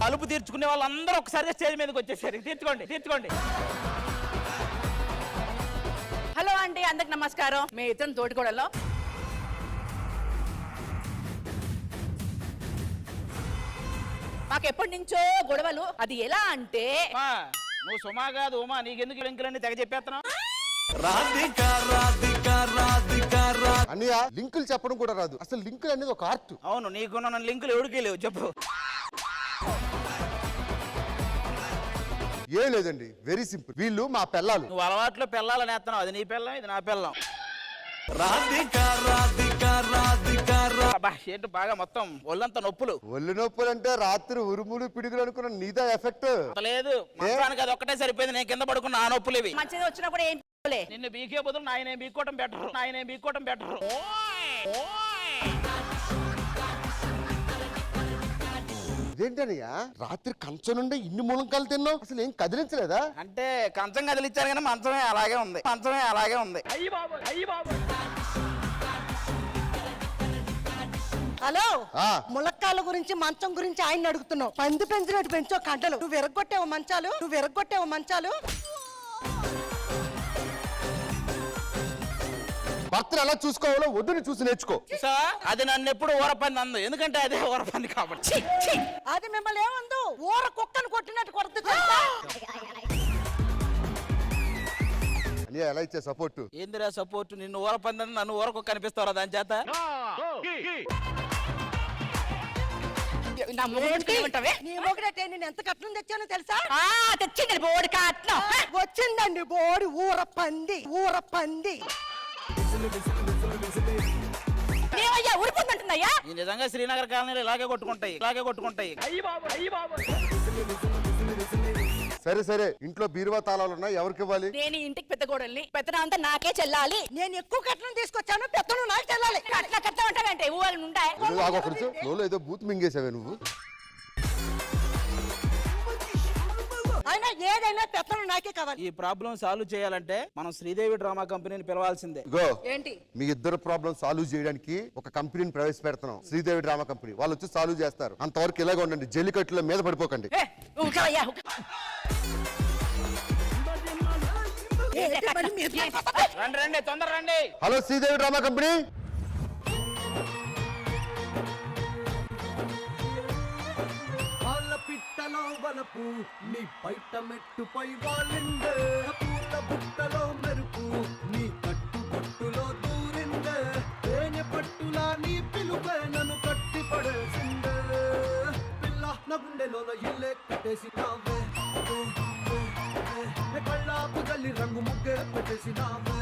అలుపు తీర్చుకునే వాళ్ళందరూ ఒకసారిగా స్టేజ్ మీదకి వచ్చేసారు. తీర్చుకోండి. హలో అండి, అందరికి నమస్కారం. మీ ఇతను తోటికోడలో మాకు ఎప్పటి నుంచో గొడవలు. అది ఎలా అంటే నువ్వు సుమా కాదు ఉమా, నీకెందుకు లింకులన్నీ తెగ చెప్పేస్తున్నావు? అన్నయ్య లింకులు చెప్పడం కూడా రాదు. అసలు లింకులు అనేది ఒక ఆర్ట్. అవును, నీకున్న లింకులు ఎవడికి లేవు చెప్పు. ఏం లేదండి, వెరీ సింపుల్. వీళ్ళు మా పెళ్ళాలు. నువ్వు అలవాట్లో పెళ్ళాలని వేస్తున్నావు. అది నీ పెళ్ళం, ఇది నా పెళ్ళం. ఏంటి బాగా మొత్తం ఒళ్ళంతా నొప్పులు. ఒళ్ళు నొప్పులు అంటే రాత్రి ఉరుములు పిడుగులు అనుకున్న నీదా ఎఫెక్ట్ లేదు. మంచానికి అది ఒక్కటే సరిపోయింది. నేను కింద పడుకున్న ఆ నొప్పులు ఇవి. మంచిది వచ్చినా కూడా ఏం నిన్ను బీకే బదులు నాయనే బీక్కోవటం బెటర్. ఇదేంటనయ్యా, రాత్రి కంచం నుండి ఇన్ని ములంకాలు తిన్నావు, అసలు ఏం కదిలించలేదా? అంటే కంచం కదిలిచ్చారు కానీ మంచమే అలాగే ఉంది. హలో, ములక్కాల గురించి మంచం గురించి ఆయన అడుగుతున్నావు. పంది పెంచినట్టు పెంచో కంటలు. నువ్వు విరగొట్టావు మంచాలు. భర్తను ఎలా చూసుకోవాలో వద్దుని చూసి నేర్చుకో. అది నన్ను ఎప్పుడు ఊరపంది అందు, ఎందుకంటే అదే ఊరపంది కాబట్టి. అది మిమ్మల్ని ఏమందు, ఊర కుక్కను కొట్టినట్టు కొడుతుంది. ఎలా ఇచ్చే సపోర్ట్? ఏందిరా సపోర్ట్? నిన్ను ఊరపంది నన్ను ఊరకు కనిపిస్తావరా దాని చేత? నీ మొగుడైతే నేను ఎంత కట్నం తెచ్చానో తెలుసా? తెచ్చింది బోడి కట్నం. వచ్చిందండి బోడి ఊర పంది. ఊరుకుందంటున్నాయా? నిజంగా శ్రీనగర్ కాలనీలు ఇలాగే కొట్టుకుంటాయి. సరే, ఇంట్లో బీరువా తాళాలు ఉన్నాయి, ఎవరికి ఇవ్వాలి? నేను ఇంటికి పెద్ద కోడల్ని, పెత్తనం అంతా నాకే చెల్లాలి. నేను ఎక్కువ కట్నం తీసుకొచ్చాను, పెత్తనం నాకు చెల్లాలి. కట్నం అంటే ఊళ్ళు ఉంటాయి. ఏదో బూత్ మింగేసావే నువ్వు. అయినా ఏదైనా పెత్తనం నాకే కావాలి. ఈ ప్రాబ్లం సాల్వ్ చేయాలంటే మనం శ్రీదేవి డ్రామా కంపెనీని పిలవాల్సిందే. ఏంటి? మీ ఇద్దరు ప్రాబ్లం సాల్వ్ చేయడానికి ఒక కంపెనీని ప్రవేశపెడుతున్నాం, శ్రీదేవి డ్రామా కంపెనీ. వాళ్ళు వచ్చి సాల్వ్ చేస్తారు. అంతవరకు ఇలాగ ఉండండి, జల్లికట్టుల మీద పడిపోకండి. రండి, తొందర రండి. Hello Sridevi drama company. పిట్టలో వలపు నీ బయట మెట్టుపై వాలిందే, పూల బుట్టలో మెరుపు నీ కట్టుబొట్టులో దూరిందే, తేనె పట్టులా నీ పిలుపే నన్ను కట్టి పడేసిందే, పిల్ల నా గుండెలోన ఇల్లే కట్టేసినావే, కళ్ళాపు జల్లి రంగు ముగ్గే పెట్టేసినావే.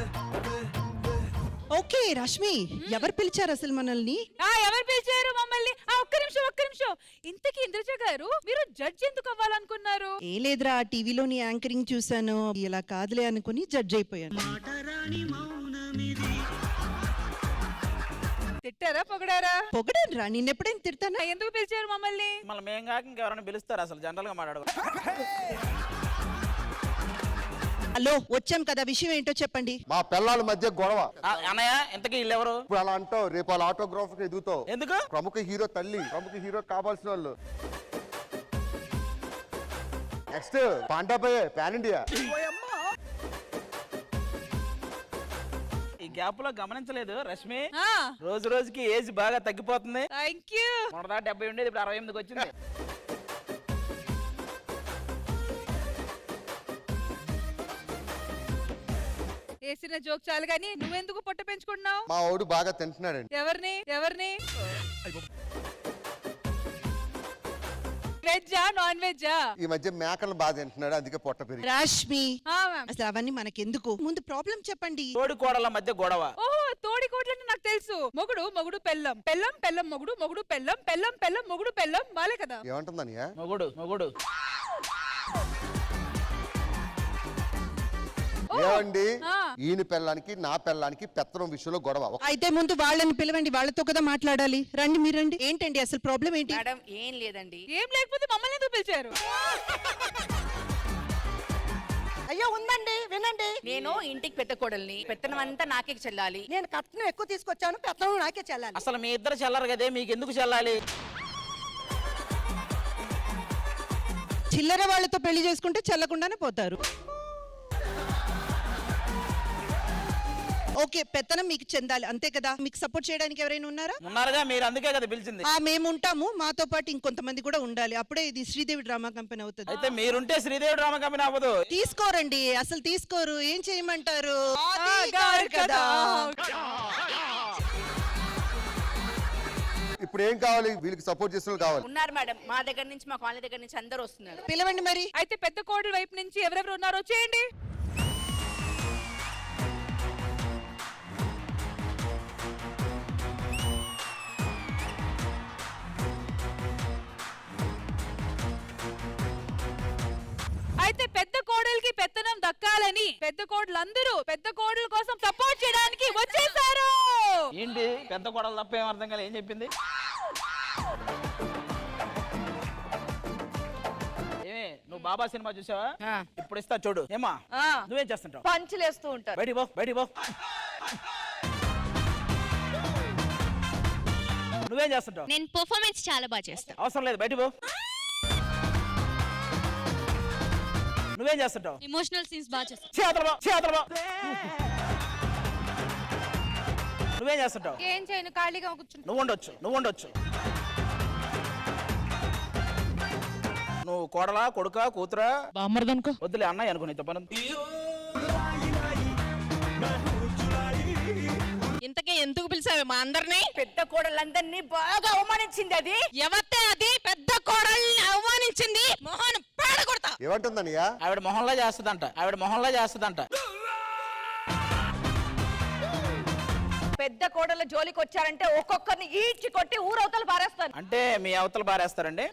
ఓకే రష్మి, ఎవరు పిలిచారు అసలు మనల్ని? ఎవరు పిలిచారు మమ్మల్ని? ఒక్క నిమిషం. ఇంతకీ ఇంద్రజ గారు, మీరు జడ్జ్ ఎందుకు అవ్వాలనుకున్నారు? ఏ లేదురా, టీవీలోని యాంకరింగ్ చూసాను, ఇలా కాదులే అనుకుని జడ్జ్ అయిపోయాను. తిట్టారా పొగడారా? పొగడను రా, నిన్నెప్పుడైనా తిడతానా? ఎందుకు పిలిచారు మమ్మల్ని? మళ్ళీ మేము కాక ఇంకెవరైనా పిలుస్తారు? అసలు జనరల్ గా మాట్లాడు. హలో, వచ్చాం కదా, విషయం ఏంటో చెప్పండి. మా పిల్లల మధ్య గొడవ. అన్నయ్య, ఇంతకీ వీళ్ళెవరు? ఇప్పుడు అలా అంటావు, రేపు వాళ్ళ ఆటోగ్రాఫ్ ఎదుగుతావు. ఎందుకు? ప్రముఖ హీరో తల్లి, ప్రముఖ హీరో కావాల్సిన వాళ్ళు. నెక్స్ట్ పాండాపయ్యే, పాన్ ఇండియా. ఈ గ్యాప్ లో గమనించలేదు రష్మి, రోజు రోజుకి ఏజ్ బాగా తగ్గిపోతుంది. మొదట 70 ఉండేది, ఇప్పుడు 68కి వచ్చింది. వేసిన జోక్ చాలు గానీ నువ్వెందుకు పొట్ట పెంచుకుంటున్నావు? మా వాడు బాగా తింటున్నాడండి. ఎవరిని? వెజ్జా నాన్ వెజ్జా? ఈ మధ్య మేకలు బాగా తింటున్నాడు, అందుకే పొట్ట పెరిగి. రష్మి, అసలు అవన్నీ మనకెందుకు, ముందు ప్రాబ్లం చెప్పండి. తోడి కోడల మధ్య గొడవ. ఓహో, తోడి కోడలంటే నాకు తెలుసు. మొగుడు పెళ్ళం, పెళ్ళం మొగుడు పెళ్ళం, పెళ్ళం మొగుడు పెళ్ళం, వాలే కదా. ఏమంటుందనియా? మొగుడు. ఏమండి, ఈయన పెళ్ళానికి నా పెళ్ళానికి పెత్తనం విషయంలో గొడవ. అయితే ముందు వాళ్ళని పిలవండి, వాళ్ళతో కదా మాట్లాడాలి. రండి, మీరండి. ఏంటండి అసలు ప్రాబ్లం ఏంటి? మేడం, ఏం లేదండి. ఏం లేకపోతే మమ్మల్ని ఎందుకు పిలిచారు? అయ్యో ఉందండి, వినండి. నేను ఇంటికి పెద్ద కోడల్ని, పెత్తనం అంతా నాకే చెల్లాలి. నేను కట్నం ఎక్కువ తీసుకొచ్చాను, పెత్తనం నాకే చెల్లాలి. అసలు మీ ఇద్దరు చెల్లరు కదే, మీకు ఎందుకు చెల్లాలి? చిల్లర వాళ్ళతో పెళ్లి చేసుకుంటే చల్లకుండానే పోతారు. ఓకే, పెత్తనం మీకు చెందాలి అంతే కదా. మీకు సపోర్ట్ చేయడానికి ఎవరైనా ఉన్నారా? ఉన్నారుగా మీరు, అందుకే కదా పిలిచింది. మేము ఉంటాము, మాతో పాటు ఇంకొంతమంది కూడా ఉండాలి. అప్పుడే ఇది శ్రీదేవి డ్రామా కంపెనీ అవుతుంది. అయితే మీరుంటే శ్రీదేవి డ్రామా కంపెనీ అవ్వదు. తీసుకోరండి, అసలు తీసుకోరు. ఏం చేయమంటారు? కదా. ఇప్పుడు ఏం కావాలి? వీళ్ళకి సపోర్ట్ చేసిన వాళ్ళు కావాలి. ఉన్నారు మేడం, మా దగ్గర నుంచి మా కాలనీ దగ్గర నుంచి అందరూ వస్తున్నారు. పిలవండి మరి. అయితే పెద్ద కోడలు వైపు నుంచి ఎవరెవరు ఉన్నారో చేయండి. అయితే పెద్ద కోడలికి పెత్తనం దక్కాలని పెద్ద కోడలందరూ పెద్ద కోడల కోసం సపోర్ట్ చేయడానికి వచ్చేసారు. ఏంటి పెద్ద కోడలు తప్ప ఏం అర్థం కాలే, ఏం చెప్పింది? ఏమే నువ్వు బాబా సినిమా చూసావా? ఇప్పుడు ఇస్తా చూడు. ఏమా నువ్వేం చేస్తుంటావు? పంచులేస్తూ ఉంటారు. బయటికి పో, బయటికి పో. నువ్వేం చేస్తుంటావు? నేను పర్ఫార్మెన్స్ చాలా బాగా చేస్తాను. అవసరం లేదు, బయటికి పో. నువ్వేం చేస్తుంటావు? ఎమోషనల్ సీన్స్ బాగా చేస్తాను. చేతలు నువ్వేం చేస్తుంటావు? ఏం చేయను, ఖాళీగా కూర్చుని. నువ్వు ఉండొచ్చు. నువ్వు కోడలా, కొడుకా, కూతురా, బామ్మర్దనుకో. వద్దులే అన్నయ్య అనుకో, నీతో పని. ఇంతకే ఎందుకు పిలిచావే మా అందరినీ? పెద్ద కోడలందరినీ బాగా అవమానించింది అది. ఎవతే అది పెద్ద కోడల్ని అవమానించింది? మొహన్ పాడగొడతా. ఏమంటుందన్నయ్యా? ఆవిడ మొహంలో చేస్తుందంట. పెద్ద కోడల జోలికి వచ్చారంటే ఒక్కొక్కరిని ఈడ్చి కొట్టి ఊరవతలు పారేస్తాను. అంటే మీ అవతల బారేస్తారండి?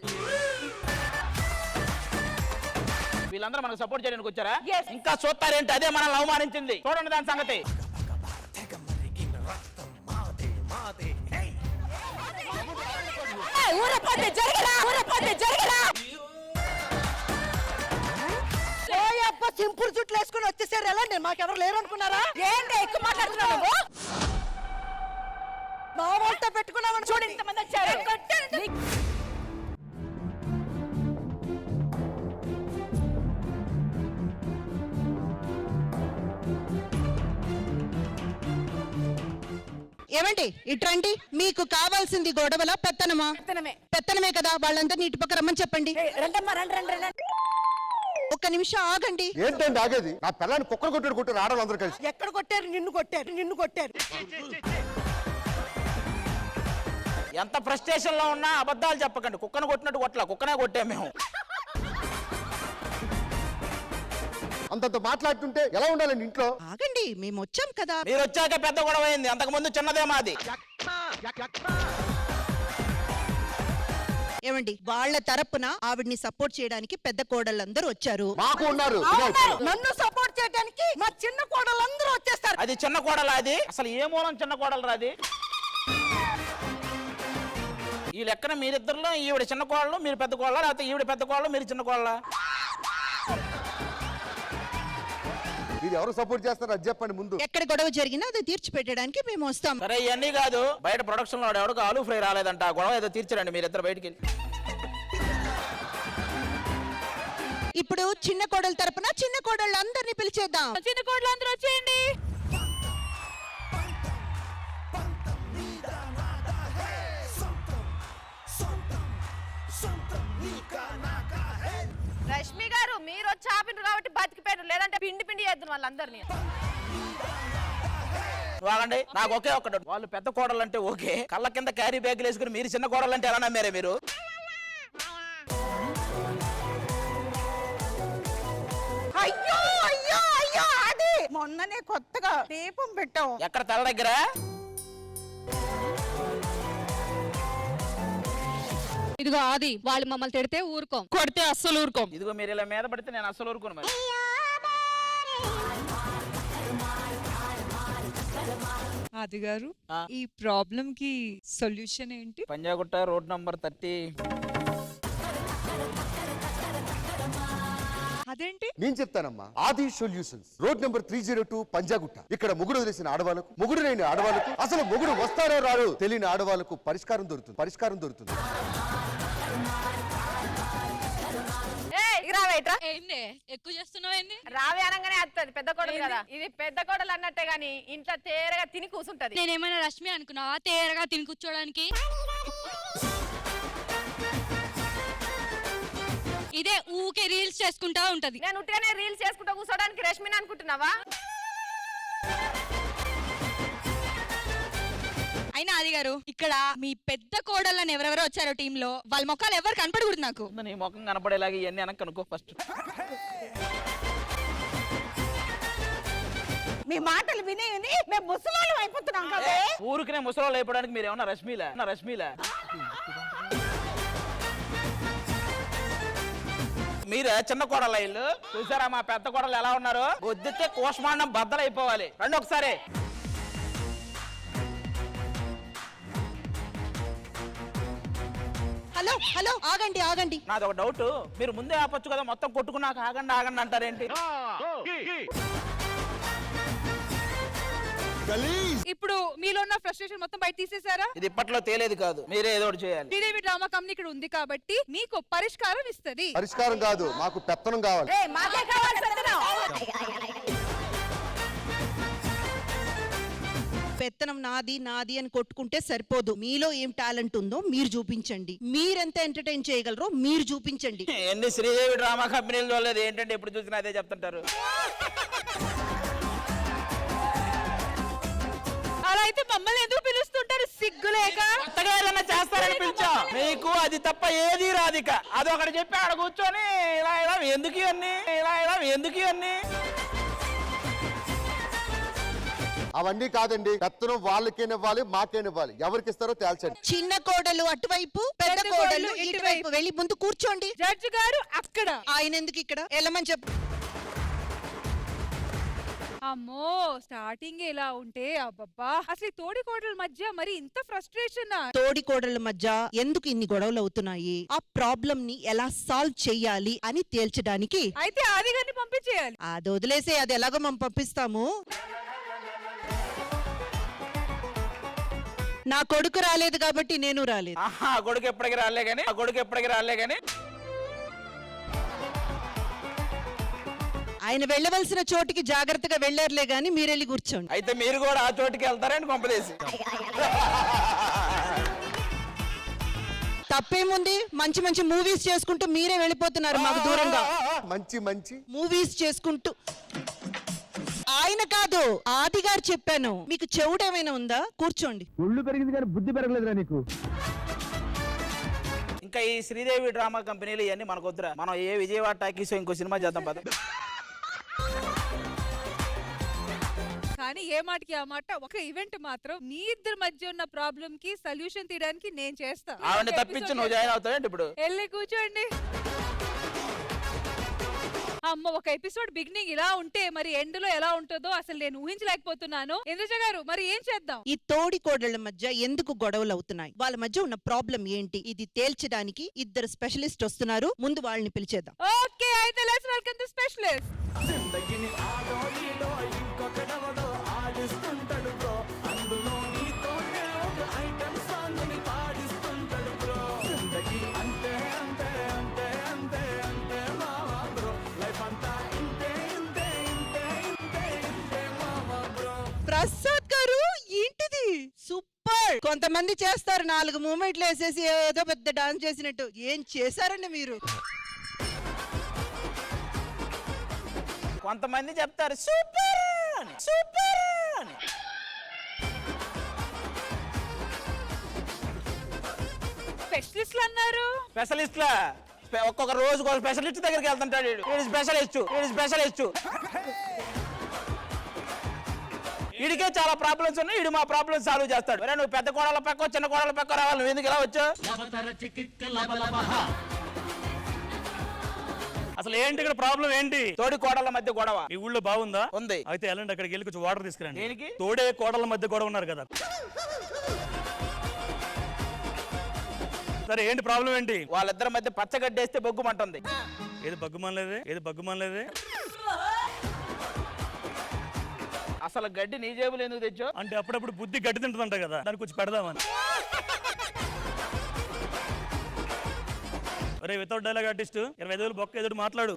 వీళ్ళందరూ మనకు సపోర్ట్ చేయడానికి వచ్చారా? Yes. ఇంకా చూస్తారేంటి? అదే మనల్ని అవమానించింది. చూడండి దాని సంగతి. సింపుల్ జుట్లు వేసుకుని వచ్చేసారు. ఎలా మాకెవరు లేరు అనుకున్నారా? ఏంటి ఎక్కువ మాట్లాడుతున్నావు నువ్వు? మా వాళ్ళతో పెట్టుకున్నామని చూడు ఇంతమంది వచ్చారు. ఏమండి ఇట్రండి. మీకు కావాల్సింది గొడవల పెత్తనమా? పెత్తనమే కదా. వాళ్ళందరినీ ఇటు పక్క రమ్మని చెప్పండి. రండమ్మా, రండి. ఒక్క నిమిషం ఆగండి. ఏంటండి ఆగేది? నా పిల్లని కుక్కలు కొట్టారు ఆడవాళ్ళు అందరూ కలిసి. ఎక్కడ కొట్టారు? నిన్ను కొట్టారు. ఎంత ఫ్రస్ట్రేషన్ లో ఉన్నా అబద్ధాలు చెప్పకండి. కుక్కను కొట్టినట్టు కొట్టలా, కుక్కనే కొట్టాం మేము. అంతంత మాట్లాడుతుంటే ఎలా ఉండాలండి ఇంట్లో? ఆగండి, మేము వచ్చాం కదా. మీరు వచ్చాక పెద్ద గొడవ అయింది, అంతకు ముందు చిన్నదే మాది. ఏమండి వాళ్ళ తరపున ఆవిడ్ని సపోర్ట్ చేయడానికి పెద్ద కోడళ్ళందరూ వచ్చారు. మాకు ఉన్నారు. నన్ను సపోర్ట్ చేయడానికి మా చిన్న కోడలందరూ వచ్చేస్తారు. అది చిన్న కోడలా? అది అసలు ఏ మూలం చిన్న కోడలు రాది? ఈ లెక్కన మీరిద్దరిలో ఈవిడ చిన్న కోడలు, మీరు పెద్ద కోడల, లేకపోతే ఈవిడ పెద్ద కోడలు, మీరు చిన్న కోడల? మీరు ఎవరు సపోర్ట్ చేస్తారు అది చెప్పండి ముందు. ఎక్కడ గొడవ జరిగినా అది తీర్చిపెట్టడానికి మేము వస్తాం. సరే ఇవన్నీ కాదు, బయట ప్రొడక్షన్ లో ఎవరికి ఆలూ ఫ్రై రాలేదంట. గొడవ ఏదో తీర్చరండి మీరిద్దరు బయటికి వెళ్ళి. ఇప్పుడు చిన్న కోడల తరపున చిన్న కోడళ్ళందరినీ పిలిచేద్దాం. చిన్న కోడలందరూ వచ్చేయండి. రష్మి గారు మీరు వచ్చి ఆపినారు కాబట్టి బతికిపోయారు, లేదంటే పిండి చేద్దాం వాళ్ళందరినీ. వాగండి, నాకు ఒకే ఒక్కటి. వాళ్ళు పెద్ద కోడలు అంటే ఓకే, కళ్ళ కింద క్యారీ బ్యాగులు వేసుకుని మీరు చిన్న కోడలు అంటే ఎలా నమ్మారే మీరు? అయ్యో అది మొన్ననే కొత్తగా దీపం పెట్టాం. ఎక్కడ తల దగ్గర? ఇదిగో ఆది, వాళ్ళు మమ్మల్ని తిడితే ఊరుకోం, కొడితే అస్సలు ఊరుకోం. ఇదిగో మీరు ఇలా మీద పడితే నేను అస్సలు ఊరుకోను. మరి ఆది గారు, ఈ ప్రాబ్లం కి సొల్యూషన్ ఏంటి? Panjagutta road number 30. అదేంటి? నేను చెప్తానమ్మా. ఆది సొల్యూషన్స్, రోడ్ నెంబర్ 302 పంజాగుట్ట. ఇక్కడ మొగుడు వదిలేసిన ఆడవాళ్ళకు, మొగుడు లేని ఆడవాళ్ళకు, అసలు మొగుడు వస్తారో రారో తెలియని ఆడవాళ్ళకు పరిష్కారం దొరుకుతుంది. ఇట్రా ఏంది ఎక్కువ చేస్తున్నావు ఏంది? రావే అనగానే వస్తుంది పెద్ద కోడలు కదా ఇది పెద్ద కోడలు అన్నట్టే గాని ఇంట్లో తేరగా తిని కూర్చుంటది నేనేమైనా రష్మి అనుకున్నావా తేరగా తిని కూర్చోడానికి? ఇదే ఊకే రీల్స్ చేసుకుంటా ఉంటది. నేను ఉట్టిగానే రీల్స్ చేసుకుంటా కూర్చోడానికి రష్మిని అనుకుంటున్నావా? అయినా ఆది గారు ఇక్కడ మీ పెద్ద కోడళ్ళని ఎవరెవరో వచ్చారో టీమ్ లో వాళ్ళ మొక్కలు ఎవరు కనపడకూడదు నాకు. నీ ముఖం కనపడేలాగా ఇవన్నీ వెనక్కి అనుకో ఫస్ట్. మీ మాటలు విని విని మేము ముసలాళ్ళం అయిపోతున్నాం కదా. ఊరికినే ముసలోళ్ళు అయిపోవడానికి మీరు ఏమన్నా రష్మిలా మీరే చిన్న కోడల ఇల్లు చూసారా? మా పెద్ద కోడలు ఎలా ఉన్నారు? వద్దితే కోష్మాండం బద్దలైపోవాలి. రండి ఒకసారి. హలో హలో ఆగండి ఆగండి. నాది ఒక డౌట్, మీరు ముందే ఆపొచ్చు కదా, మొత్తం కొట్టుకున్నాక ఆగండి అంటారేంటి? ఇప్పుడు మీలో ఉన్న ఫ్రస్ట్రేషన్ మొత్తం బయట తీసేసారా? ఇది ఇప్పట్లో తేలేదు కాదు, మీరే ఏదో ఒకటి చేయాలి. శ్రీదేవి డ్రామా కంపెనీ ఇక్కడ ఉంది కాబట్టి మీకు పరిష్కారం ఇస్తది. పరిష్కారం కాదు, మాకు పెత్తనం కావాలి. మాకే కావాలి పెత్తనం. పెత్తనం నాది నాది అని కొట్టుకుంటే సరిపోదు. మీలో ఏం టాలెంట్ ఉందో మీరు చూపించండి. మీరెంత ఎంటర్టైన్ చేయగలరో మీరు చూపించండి. ఎన్ని శ్రీదేవి డ్రామా కంపెనీలు చూడలేదు ఏంటంటే ఎప్పుడు చూసినా అదే చెప్తుంటారు. అలా అయితే మమ్మల్ని ఎందుకు పిలుస్తుంటారు సిగ్గులేక? కొత్తగా ఏదైనా చేస్తారని పిలిచా, మీకు అది తప్ప ఏది రాదిక. అదొకటి చెప్పి ఆడ కూర్చొని ఇలా ఎందుకు ఇవన్నీ అవన్నీ కాదండి, పెత్తనం వాళ్ళకేనివ్వాలి, మాకేనివ్వాలి. ఎవరికి ఇస్తారో తేల్చండి. చిన్న కోడలు అటువైపు, పెద్ద కోడలు ఇటువైపు వెళ్ళి ముందు కూర్చోండి. జడ్జి గారు అక్కడ, ఆయన ఎందుకు ఇక్కడ? వెళ్ళమని చెప్పు. అమ్మో స్టార్టింగ్ ఇలా ఉంటే అబ్బబ్బా, అసలు ఈ తోడి కోడల మధ్య మరి ఇంత ఫ్రస్ట్రేషన్. తోడి కోడళ్ళ మధ్య ఎందుకు ఇన్ని గొడవలు అవుతున్నాయి, ఆ ప్రాబ్లం ని ఎలా సాల్వ్ చెయ్యాలి అని తేల్చడానికి అయితే ఆది గారిని పంపించేయాలి. అది వదిలేసే, అది ఎలాగో మనం పంపిస్తాము. నా కొడుకు రాలేదు కాబట్టి నేను రాలేదు. కొడుకు ఎప్పటికి రాలే గాని ఆయన వెళ్ళవలసిన చోటికి జాగ్రత్తగా వెళ్ళారులే గాని మీరెళ్ళి కూర్చోండి. అయితే మీరు కూడా ఆ చోటికి వెళ్తారని పంపదేసి. తప్పేముంది? మంచి మంచి మూవీస్ చేసుకుంటూ మీరే వెళ్ళిపోతున్నారు మాకు దూరంగా. మంచి మూవీస్ చేసుకుంటూ. ఆయన కాదు, ఆది గారు చెప్పాను. మీకు చెవుడేమైనా ఉందా? కూర్చోండి. ఒళ్ళు పెరిగింది కానీ బుద్ధి పెరగలేదురా నీకు. ఇంకా ఈ శ్రీదేవి డ్రామా కంపెనీలు ఇవన్నీ మనకు వద్దురా. మనం ఏ విజయవాడ టాకీస్ ఇంకో సినిమా చేద్దాం పద. కానీ ఏ మాటకి ఆ మాట, ఒక ఈవెంట్ మాత్రం మీ ఇద్దరి మధ్య ఉన్న ప్రాబ్లం కి సొల్యూషన్ తీయడానికి నేను చేస్తా. ఆవిడ తప్పించి నువ్వు జాయిన్ అవుతావేంటి ఇప్పుడు? వెళ్ళి కూర్చోండి. అమ్మ, ఒక ఎపిసోడ్ బిగినింగ్ ఇలా ఉంటే మరి ఎండ్ లో ఎలా ఉంటుందో అసలు నేను ఊహించలేకపోతున్నాను. ఇంద్రజ గారు మరి ఏం చేద్దాం? ఈ తోడి కోడళ్ళ మధ్య ఎందుకు గొడవలు అవుతున్నాయి, వాళ్ళ మధ్య ఉన్న ప్రాబ్లం ఏంటి, ఇది తేల్చడానికి ఇద్దరు స్పెషలిస్ట్ వస్తున్నారు. ముందు వాళ్ళని పిలిచేద్దాం. ఓకే, అయితే let's welcome the specialist. Prasad గారు, ఏంటిది? సూపర్. కొంతమంది చేస్తారు 4 మూమెంట్లు వేసేసి ఏదో పెద్ద డాన్స్ చేసినట్టు. ఏం చేశారండి మీరు? కొంతమంది చెప్తారు సూపర్ అని. స్పెషలిస్ట్లు అన్నారు. స్పెషలిస్ట్లా ఒక్కొక్క రోజు స్పెషలిస్ట్ దగ్గరికి వెళ్తుంటాడు. స్పెషలిస్ట్ వీడికే చాలా ప్రాబ్లమ్స్ ఉన్నాయి, వీడు మా ప్రాబ్లమ్స్ సాల్వ్ చేస్తాడు. నువ్వు పెద్ద కోడల పక్క చిన్న కోడల పక్క రావాలి, నువ్వు ఎందుకు ఇలా వచ్చావు? అసలు ఏంటి ఇక్కడ ప్రాబ్లం ఏంటి? తోడి కోడల మధ్య గొడవ ఈ ఊళ్ళో బాగుందా? ఉంది. అయితే వెళ్ళండి అక్కడికి వెళ్ళి కొంచెం వాటర్ తీసుకురండి. దేనికి? తోడే కోడల మధ్య గొడవ ఉన్నారు కదా. సరే ఏంటి ప్రాబ్లం ఏంటి? వాళ్ళిద్దరి మధ్య పచ్చగడ్డేస్తే బొగ్గుమంటుంది. ఏది బగ్గుమనలేదే? అసలు గడ్డి నీ జేబులు ఎందుకు తెచ్చావు? అంటే అప్పుడప్పుడు బుద్ధి గడ్డి తింటుందంట కదా, దానికి కొంచెం పెడదామని. ఒరే వితౌట్ డైలాగ్ ఆర్టిస్ట్ 25,000 బొక్క ఎదురు మాట్లాడు.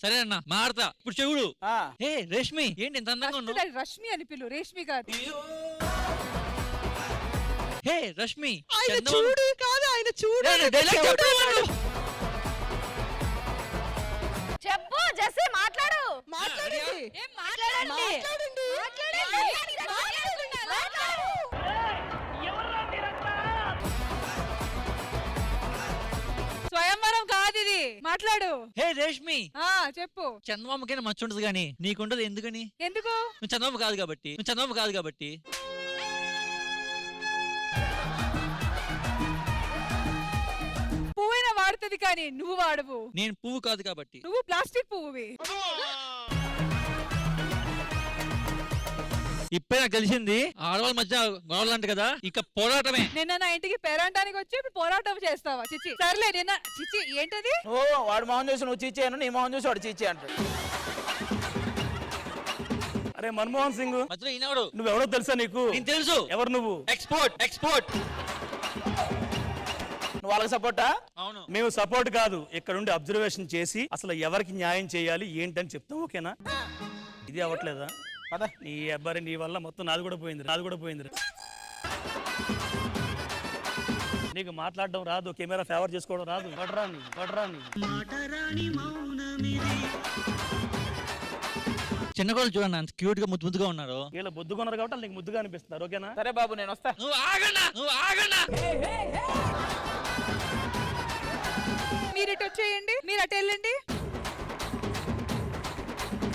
సరే అన్న మాడతా ఇప్పుడు చెవుడు. ఆ. హే రేష్మి ఏంటి ఇంత అందంగా ఫస్ట్ ఉన్నావు? దాన్ని రష్మి అని పిలు, రేష్మి కాదు. హే రష్మి ఆయన చందమామ- చూడు కాదు ఆయన చూడు ఏ, డైలాగ్ చెప్పు అన్నాడు. చెప్పు జెస్సీ మాట్లాడు. మాట్లాడండి ఏం మాట్లాడండి? మాట్లాడండి స్వయంవరం కాదు ఇది, మాట్లాడు. హే రేష్మి ఆ చెప్పు. చందమామకైనా మంచి ఉండదు కానీ నీకుండదు ఎందుకని? ఎందుకు? నువ్వు చందమామ కాదు కాబట్టి. నువ్వు చందమామ కాదు కాబట్టి. పువ్వైనా వాడుతుంది కానీ నువ్వు వాడవు. నేను పువ్వు కాదు కాబట్టి. నువ్వు ప్లాస్టిక్ పువ్వువి. ఇప్పుడే నాకు తెలిసింది ఆడవాళ్ళ మధ్య గొడవలంట కదా, ఇక పోరాటమే. నిన్న నా ఇంటికి పేరంటానికి వచ్చి ఇప్పుడు పోరాటం చేస్తావా? చిచి సర్లే నిన్న చిచి ఏంటది? ఓ వాడు మొహం చూసి నువ్వు చీచేయను, నీ మొహం చూసి వాడు చీచే అంటాడు. అరే మన్మోహన్ సింగ్, మధ్యలో ఈనాడు నువ్వెవడో తెలుసా నీకు? నేను తెలుసు. ఎవరు నువ్వు? Export export. నువ్వు వాళ్ళకి సపోర్టా? అవును. మేము సపోర్ట్ కాదు, ఇక్కడ ఉండి అబ్జర్వేషన్ చేసి అసలు ఎవరికి న్యాయం చేయాలి ఏంటని చెప్తాం. ఓకేనా? ఇది అవ్వట్లేదా? పద. నీ అబ్బాయి నీ వల్ల మొత్తం నాది కూడా పోయింది. నీకు మాట్లాడడం రాదు, కెమెరా ఫేవర్ చేసుకోవడం రాదు. కొడరాని చిన్న కోళ్ళు చూడండి అంత క్యూట్ గా ముద్దుగా ఉన్నారు. వీళ్ళు బొద్దుకున్నారు కాబట్టి నీకు ముద్దుగా అనిపిస్తున్నారు. ఓకేనా? సరే బాబు నేను వస్తా. నువ్వు ఆగన్నా. మీరు ఇటు వచ్చేయండి, మీరు అటు వెళ్ళండి.